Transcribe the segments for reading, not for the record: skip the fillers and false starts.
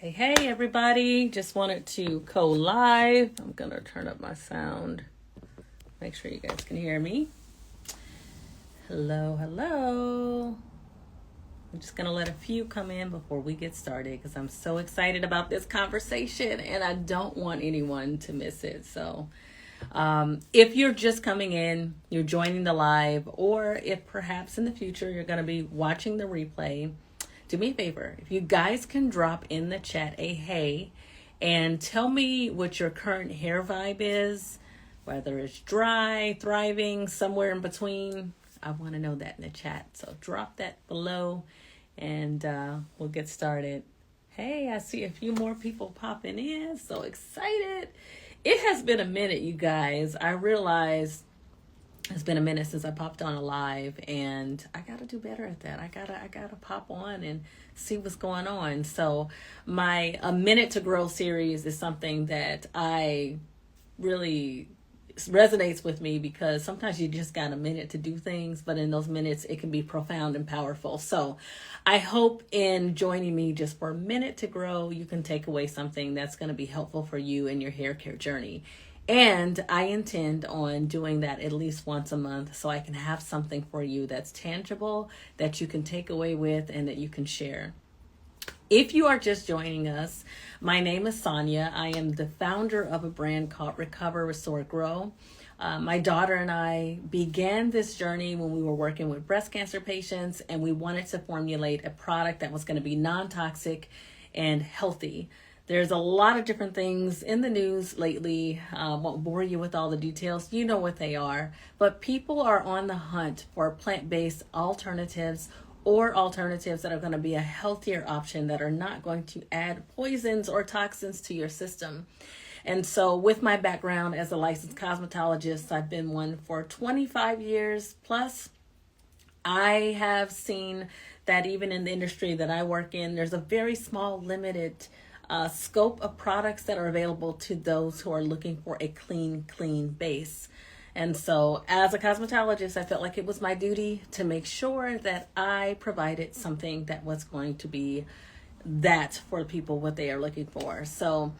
Hey, everybody. Just wanted to go live. I'm going to turn up my sound. Make sure you guys can hear me. Hello. I'm just going to let a few come in before we get started because I'm so excited about this conversation and I don't want anyone to miss it. So if you're just coming in, you're joining the live, or if perhaps in the future you're going to be watching the replay, do me a favor. If you guys can drop in the chat a hey and tell me what your current hair vibe is, whether it's dry, thriving, somewhere in between. I want to know that in the chat. So drop that below and we'll get started. Hey, I see a few more people popping in. So excited. It has been a minute, you guys. I realized it's been a minute since I popped on a live, and I got to do better at that. I gotta pop on and see what's going on. So my A Minute to Grow series is something that I really resonates with me because sometimes you just got a minute to do things, but in those minutes it can be profound and powerful. So I hope in joining me just for a minute to grow, you can take away something that's going to be helpful for you in your hair care journey. And I intend on doing that at least once a month so I can have something for you that's tangible, that you can take away with, and that you can share. If you are just joining us, my name is Sonia. I am the founder of a brand called Recover-Restore-Gro. My daughter and I began this journey when we were working with breast cancer patients, and we wanted to formulate a product that was going to be non-toxic and healthy. There's a lot of different things in the news lately. Won't bore you with all the details. You know what they are. But people are on the hunt for plant-based alternatives or alternatives that are going to be a healthier option that are not going to add poisons or toxins to your system. And so with my background as a licensed cosmetologist, I've been one for 25 years plus. I have seen that even in the industry that I work in, there's a very small, limited scope of products that are available to those who are looking for a clean base. And so as a cosmetologist, I felt like it was my duty to make sure that I provided something that was going to be that for people, what they are looking for. So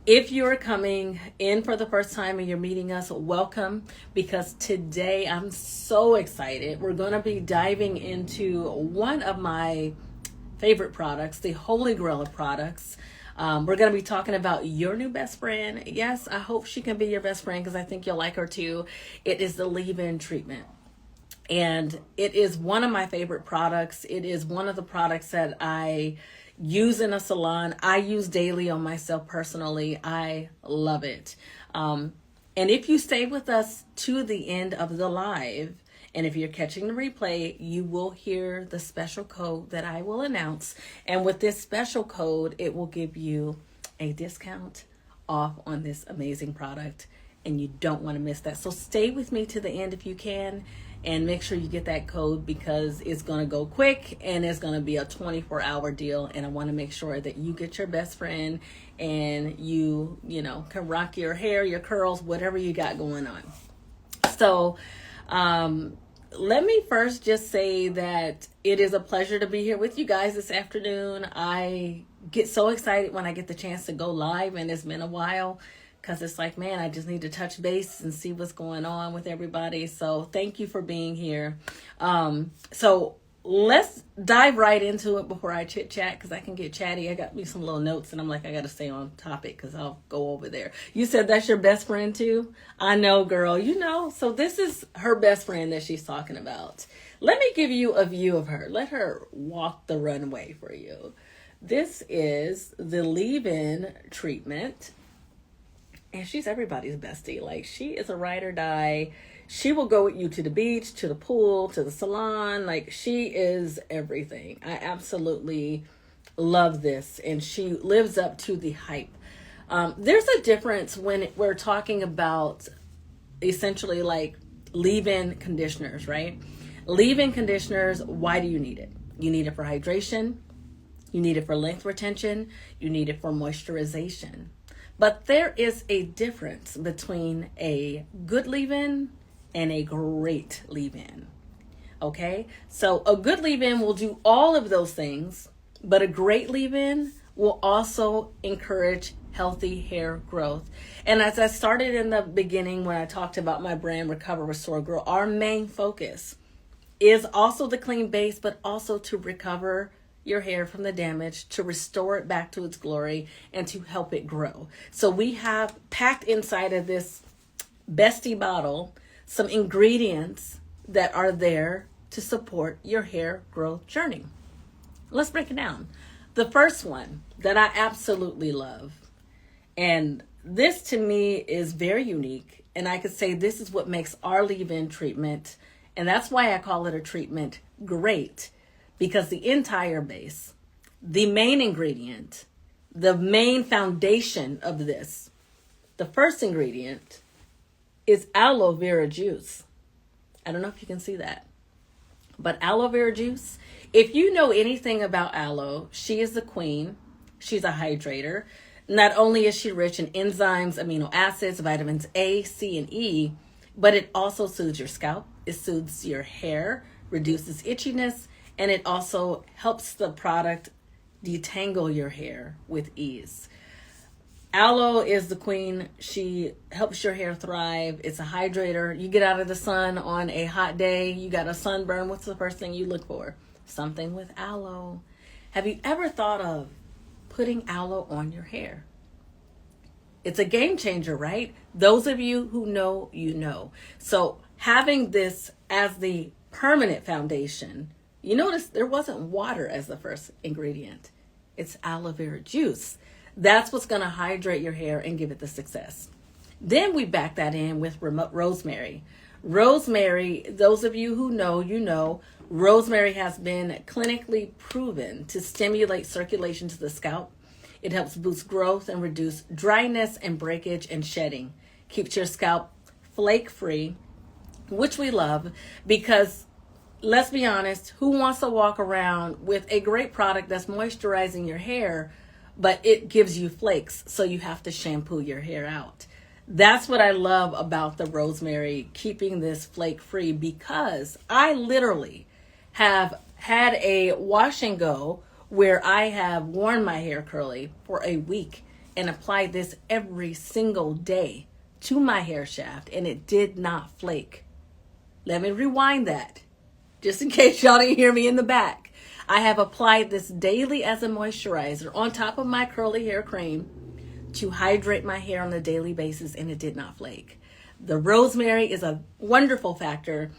if you're coming in for the first time and you're meeting us, welcome, because today I'm so excited. We're going to be diving into one of my favorite products, the Holy Grail of products. We're going to be talking about your new best friend. Yes, I hope she can be your best friend because I think you'll like her too. It is the leave-in treatment. And it is one of my favorite products. It is one of the products that I use in a salon. I use daily on myself personally. I love it. And if you stay with us to the end of the live, and if you're catching the replay, you will hear the special code that I will announce. And with this special code, it will give you a discount off on this amazing product. And you don't want to miss that. So stay with me to the end if you can. And make sure you get that code because it's going to go quick and it's going to be a 24-hour deal. And I want to make sure that you get your best friend and you can rock your hair, your curls, whatever you got going on. So, let me first just say that it is a pleasure to be here with you guys this afternoon. I get so excited when I get the chance to go live, and it's been a while because it's like, man, I just need to touch base and see what's going on with everybody. So thank you for being here. So let's dive right into it before I chit chat because I can get chatty. I got me some little notes and I'm like, I got to stay on topic because I'll go over there. You said that's your best friend too? I know, girl, So this is her best friend that she's talking about. Let me give you a view of her. Let her walk the runway for you. This is the leave-in treatment. And she's everybody's bestie. Like, she is a ride or die. She will go with you to the beach, to the pool, to the salon. Like, she is everything. I absolutely love this. And she lives up to the hype. There's a difference when we're talking about essentially like leave-in conditioners, right? Leave-in conditioners, why do you need it? You need it for hydration. You need it for length retention. You need it for moisturization. But there is a difference between a good leave-in and a great leave-in. Okay? So a good leave-in will do all of those things, but a great leave-in will also encourage healthy hair growth. And as I started in the beginning when I talked about my brand, Recover-Restore-Gro, our main focus is also the clean base, but also to recover your hair from the damage, to restore it back to its glory, and to help it grow. So we have packed inside of this Bestie bottle some ingredients that are there to support your hair growth journey. Let's break it down. The first one that I absolutely love, and this to me is very unique, and I could say this is what makes our leave-in treatment, and that's why I call it a treatment, great, because the entire base, the main ingredient, the main foundation of this, the first ingredient is aloe vera juice. I don't know if you can see that, but aloe vera juice, if you know anything about aloe, she is the queen. She's a hydrator. Not only is she rich in enzymes, amino acids, vitamins A, C, and E, but it also soothes your scalp. It soothes your hair, reduces itchiness, and it also helps the product detangle your hair with ease. Aloe is the queen. She helps your hair thrive. It's a hydrator. You get out of the sun on a hot day, you got a sunburn. What's the first thing you look for? Something with aloe. Have you ever thought of putting aloe on your hair? It's a game changer, right? Those of you who know, you know. So having this as the permanent foundation, you notice there wasn't water as the first ingredient. It's aloe vera juice. That's what's going to hydrate your hair and give it the success. Then we back that in with rosemary. Rosemary, those of you who know, you know, rosemary has been clinically proven to stimulate circulation to the scalp. It helps boost growth and reduce dryness and breakage and shedding. Keeps your scalp flake-free, which we love because, let's be honest, who wants to walk around with a great product that's moisturizing your hair, but it gives you flakes, so you have to shampoo your hair out? That's what I love about the rosemary, keeping this flake-free, because I literally have had a wash and go where I have worn my hair curly for a week and applied this every single day to my hair shaft, and it did not flake. Let me rewind that, just in case y'all didn't hear me in the back. I have applied this daily as a moisturizer on top of my curly hair cream to hydrate my hair on a daily basis, and it did not flake. The rosemary is a wonderful factor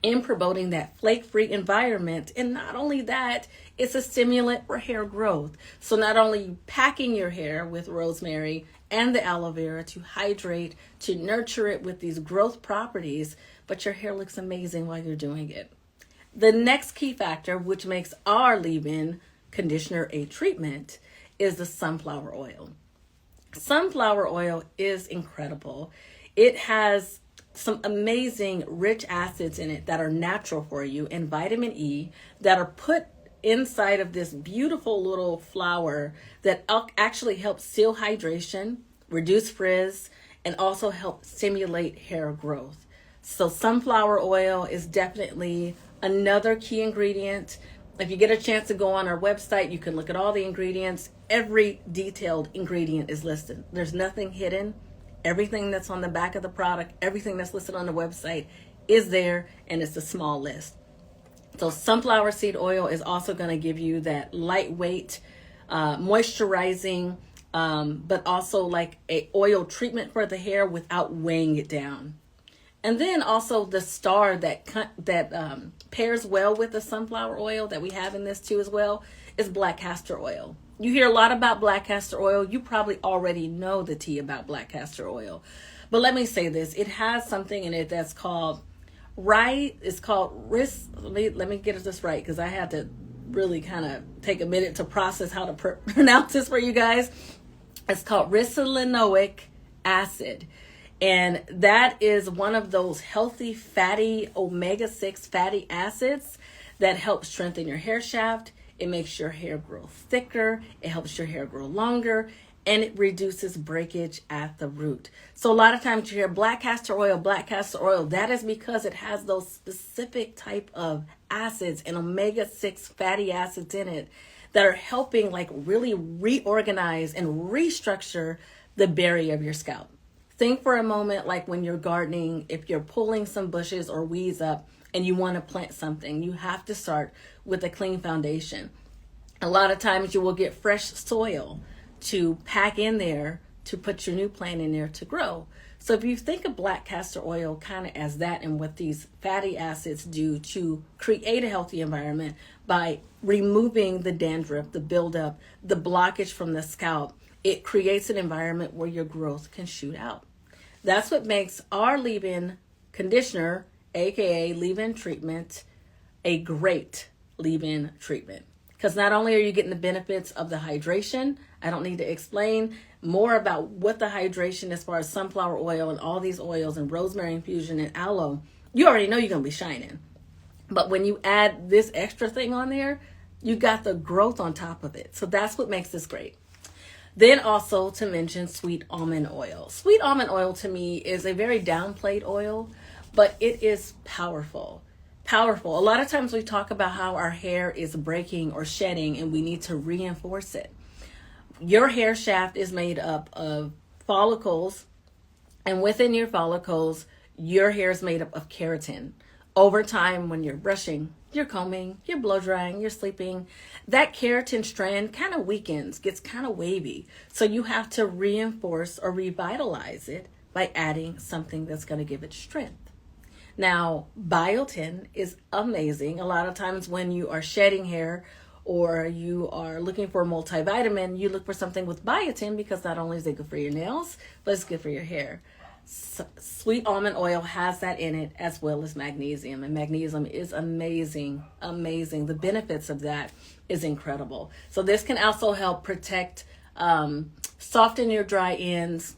in promoting that flake-free environment. And not only that, it's a stimulant for hair growth. So not only packing your hair with rosemary and the aloe vera to hydrate, to nurture it with these growth properties, but your hair looks amazing while you're doing it. The next key factor, which makes our leave-in conditioner a treatment, is the sunflower oil. Sunflower oil is incredible. It has some amazing rich acids in it that are natural for you, and vitamin E that are put inside of this beautiful little flower that actually helps seal hydration, reduce frizz, and also help stimulate hair growth. So sunflower oil is definitely another key ingredient. If you get a chance to go on our website, you can look at all the ingredients. Every detailed ingredient is listed. There's nothing hidden. Everything that's on the back of the product, everything that's listed on the website is there, and it's a small list. So sunflower seed oil is also going to give you that lightweight, moisturizing, but also like a oil treatment for the hair without weighing it down. And then also the star that pairs well with the sunflower oil that we have in this too as well is black castor oil. You hear a lot about black castor oil. You probably already know the tea about black castor oil. But let me say this. It has something in it that's called let me get this right, because I had to really kind of take a minute to process how to pronounce this for you guys. It's called ricinoleic acid. And that is one of those healthy fatty omega-6 fatty acids that help strengthen your hair shaft. It makes your hair grow thicker. It helps your hair grow longer. and it reduces breakage at the root. So a lot of times you hear black castor oil, black castor oil. That is because it has those specific type of acids and omega-6 fatty acids in it that are helping like really reorganize and restructure the barrier of your scalp. Think for a moment like when you're gardening, if you're pulling some bushes or weeds up and you want to plant something, you have to start with a clean foundation. A lot of times you will get fresh soil to pack in there to put your new plant in there to grow. So if you think of black castor oil kind of as that and what these fatty acids do to create a healthy environment by removing the dandruff, the buildup, the blockage from the scalp, it creates an environment where your growth can shoot out. That's what makes our leave-in conditioner, aka leave-in treatment, a great leave-in treatment. Because not only are you getting the benefits of the hydration, I don't need to explain more about what the hydration as far as sunflower oil and all these oils and rosemary infusion and aloe, you already know you're going to be shining. But when you add this extra thing on there, you got the growth on top of it. So that's what makes this great. Then also to mention sweet almond oil. Sweet almond oil to me is a very downplayed oil, but it is powerful. Powerful. A lot of times we talk about how our hair is breaking or shedding and we need to reinforce it. Your hair shaft is made up of follicles, and within your follicles, your hair is made up of keratin. Over time, when you're brushing, you're combing, you're blow drying, you're sleeping, that keratin strand kind of weakens, gets kind of wavy. So you have to reinforce or revitalize it by adding something that's going to give it strength. Now, biotin is amazing. A lot of times when you are shedding hair or you are looking for a multivitamin, you look for something with biotin because not only is it good for your nails, but it's good for your hair. Sweet almond oil has that in it as well as magnesium, and magnesium is amazing. The benefits of that is incredible. So this can also help protect, soften your dry ends,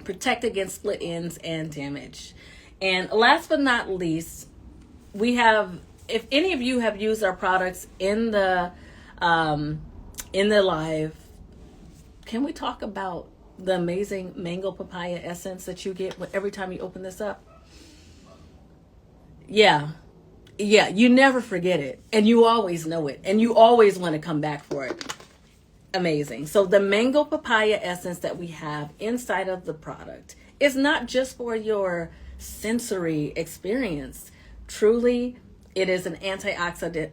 protect against split ends and damage. And last but not least, we have, if any of you have used our products in the live, can we talk about the amazing mango papaya essence that you get every time you open this up? Yeah, you never forget it, and you always know it, and you always want to come back for it. Amazing. So the mango papaya essence that we have inside of the product is not just for your sensory experience. Truly, it is an antioxidant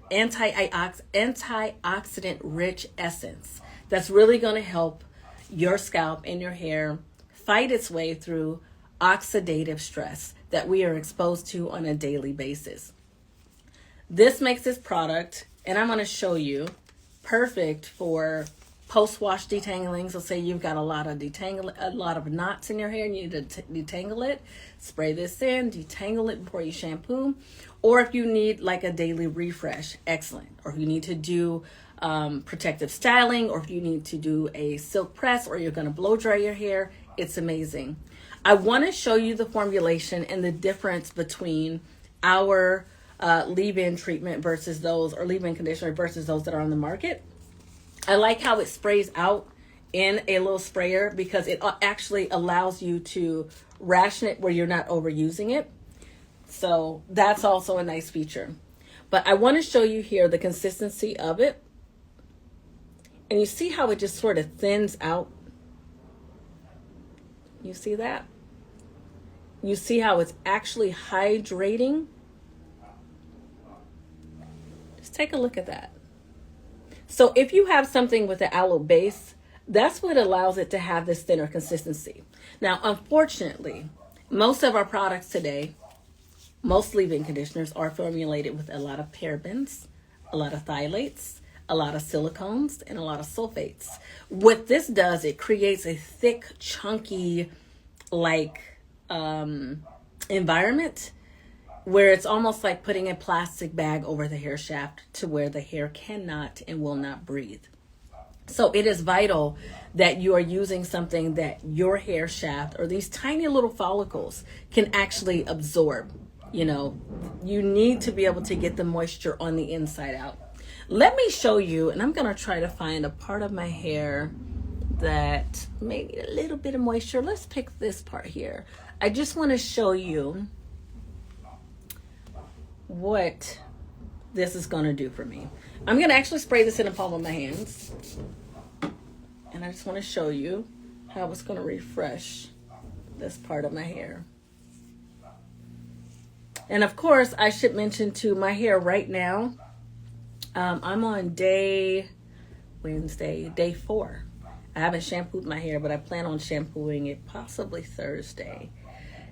rich essence that's really going to help your scalp and your hair fight its way through oxidative stress that we are exposed to on a daily basis. This makes this product, and I'm going to show you, perfect for post-wash detangling. So say you've got a lot of knots in your hair and you need to detangle it, spray this in, detangle it before you shampoo. Or if you need like a daily refresh, excellent. Or if you need to do protective styling, or if you need to do a silk press, or you're going to blow dry your hair, it's amazing. I want to show you the formulation and the difference between our leave-in treatment versus those, or leave-in conditioner versus those that are on the market. I like how it sprays out in a little sprayer because it actually allows you to ration it where you're not overusing it. So that's also a nice feature. But I want to show you here the consistency of it. And you see how it just sort of thins out? You see that? You see how it's actually hydrating? Just take a look at that. So if you have something with the aloe base, that's what allows it to have this thinner consistency. Now, unfortunately, most of our products today, most leave-in conditioners are formulated with a lot of parabens, a lot of phthalates, a lot of silicones, and a lot of sulfates. What this does, it creates a thick, chunky, environment where it's almost like putting a plastic bag over the hair shaft to where the hair cannot and will not breathe. So it is vital that you are using something that your hair shaft or these tiny little follicles can actually absorb. You know, you need to be able to get the moisture on the inside out. Let me show you, and I'm going to try to find a part of my hair that may need a little bit of moisture. Let's pick this part here. I just want to show you what this is going to do for me. I'm going to actually spray this in the palm of my hands. And I just want to show you how it's going to refresh this part of my hair. And of course, I should mention too, my hair right now, I'm on day 4. I haven't shampooed my hair, but I plan on shampooing it possibly Thursday.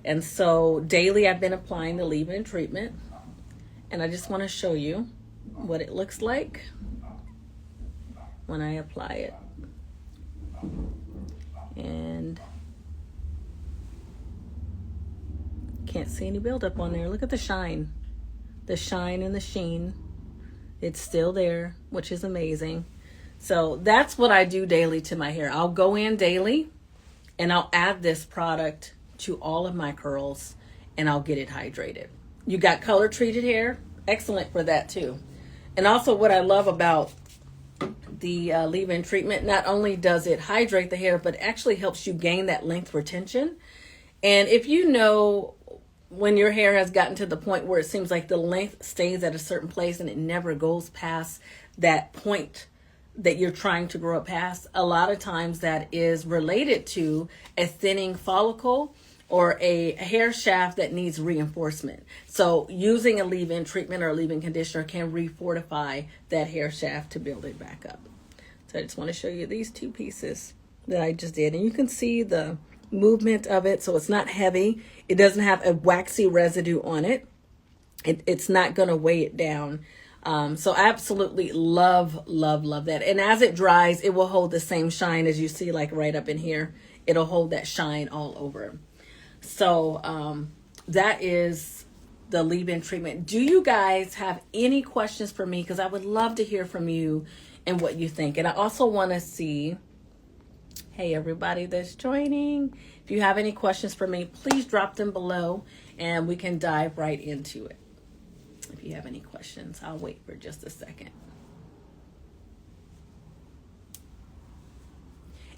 And so daily I've been applying the leave-in treatment. And I just want to show you what it looks like when I apply it. And can't see any buildup on there. Look at the shine. The shine and the sheen. It's still there, which is amazing. So that's what I do daily to my hair. I'll go in daily and I'll add this product to all of my curls and I'll get it hydrated. You got color treated hair, excellent for that too. And also what I love about the leave-in treatment, not only does it hydrate the hair, but actually helps you gain that length retention. And if you know when your hair has gotten to the point where it seems like the length stays at a certain place and it never goes past that point that you're trying to grow it past, a lot of times that is related to a thinning follicle or a hair shaft that needs reinforcement. So using a leave-in treatment or a leave-in conditioner can refortify that hair shaft to build it back up. So I just want to show you these 2 pieces that I just did. And you can see the movement of it. So it's not heavy. It doesn't have a waxy residue on it. It's not going to weigh it down. So I absolutely love that. And as it dries, it will hold the same shine as you see, like right up in here. It'll hold that shine all over. So that is the leave-in treatment. Do you guys have any questions for me? Because I would love to hear from you and what you think. And I also want to see, hey, everybody that's joining, if you have any questions for me, please drop them below and we can dive right into it. If you have any questions, I'll wait for just a second.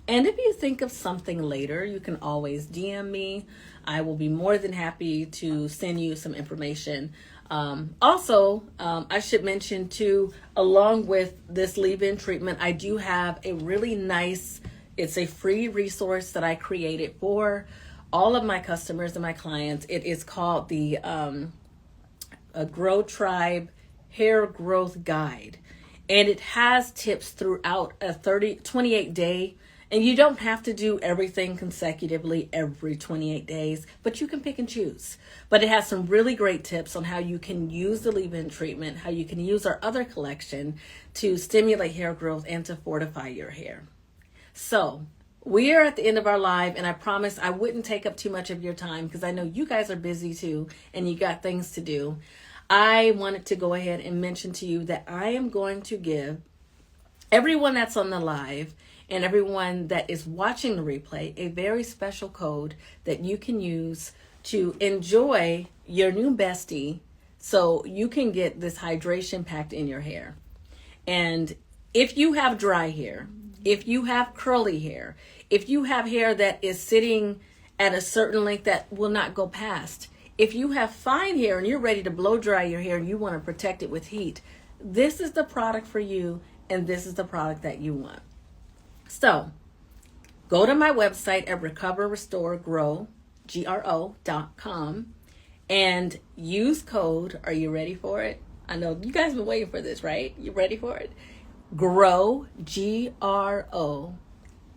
And if you think of something later, you can always DM me. I will be more than happy to send you some information. Also, I should mention too, along with this leave-in treatment, I do have a really nice, it's a free resource that I created for all of my customers and my clients. It is called the Grow Tribe Hair Growth Guide. And it has tips throughout a 28-day. And you don't have to do everything consecutively every 28 days, but you can pick and choose. But it has some really great tips on how you can use the leave-in treatment, how you can use our other collection to stimulate hair growth and to fortify your hair. So we are at the end of our live, and I promise I wouldn't take up too much of your time because I know you guys are busy too and you got things to do. I wanted to go ahead and mention to you that I am going to give everyone that's on the live and everyone that is watching the replay a very special code that you can use to enjoy your new Bestie so you can get this hydration packed in your hair. And if you have dry hair, if you have curly hair, if you have hair that is sitting at a certain length that will not go past, if you have fine hair and you're ready to blow dry your hair and you want to protect it with heat, this is the product for you and this is the product that you want. So go to my website at Recover-Restore-Gro, GRO.com, and use code, are you ready for it? I know you guys have been waiting for this, right? You ready for it? GRO, G-R-O,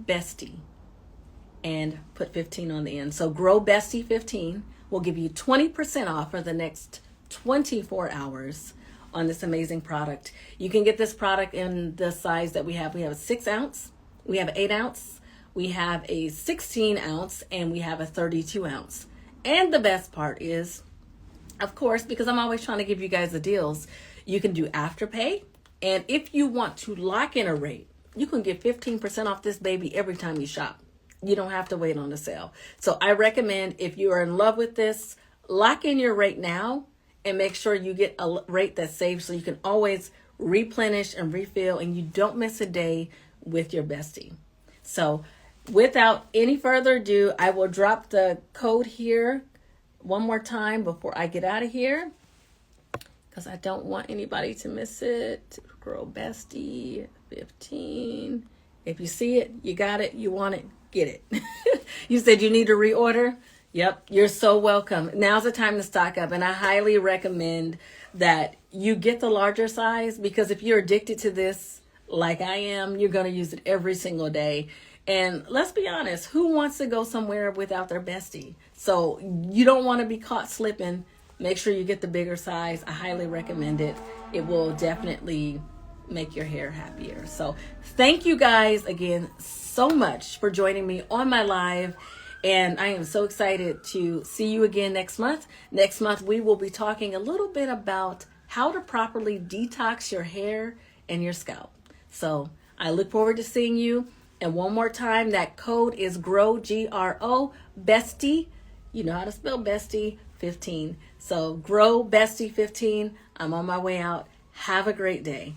Bestie, and put 15 on the end. So GRO Bestie 15 will give you 20% off for the next 24 hours on this amazing product. You can get this product in the size that we have. We have a 6 ounce. We have an 8 ounce, we have a 16 ounce, and we have a 32 ounce. And the best part is, of course, because I'm always trying to give you guys the deals, you can do Afterpay. And if you want to lock in a rate, you can get 15% off this baby every time you shop. You don't have to wait on a sale. So I recommend if you are in love with this, lock in your rate now and make sure you get a rate that's safe so you can always replenish and refill and you don't miss a day with your Bestie. So without any further ado, I will drop the code here one more time before I get out of here, because I don't want anybody to miss it. Grow Bestie 15. If you see it, you got it, you want it, get it. You said you need to reorder? Yep, you're so welcome. Now's the time to stock up, and I highly recommend that you get the larger size, because if you're addicted to this like I am, you're going to use it every single day. And let's be honest, who wants to go somewhere without their bestie? So you don't want to be caught slipping. Make sure you get the bigger size. I highly recommend it. It will definitely make your hair happier. So thank you guys again so much for joining me on my live. And I am so excited to see you again next month. Next month, we will be talking a little bit about how to properly detox your hair and your scalp. So I look forward to seeing you. And one more time, that code is GRO, G-R-O, Bestie. You know how to spell Bestie, 15. So GRO Bestie 15. I'm on my way out. Have a great day.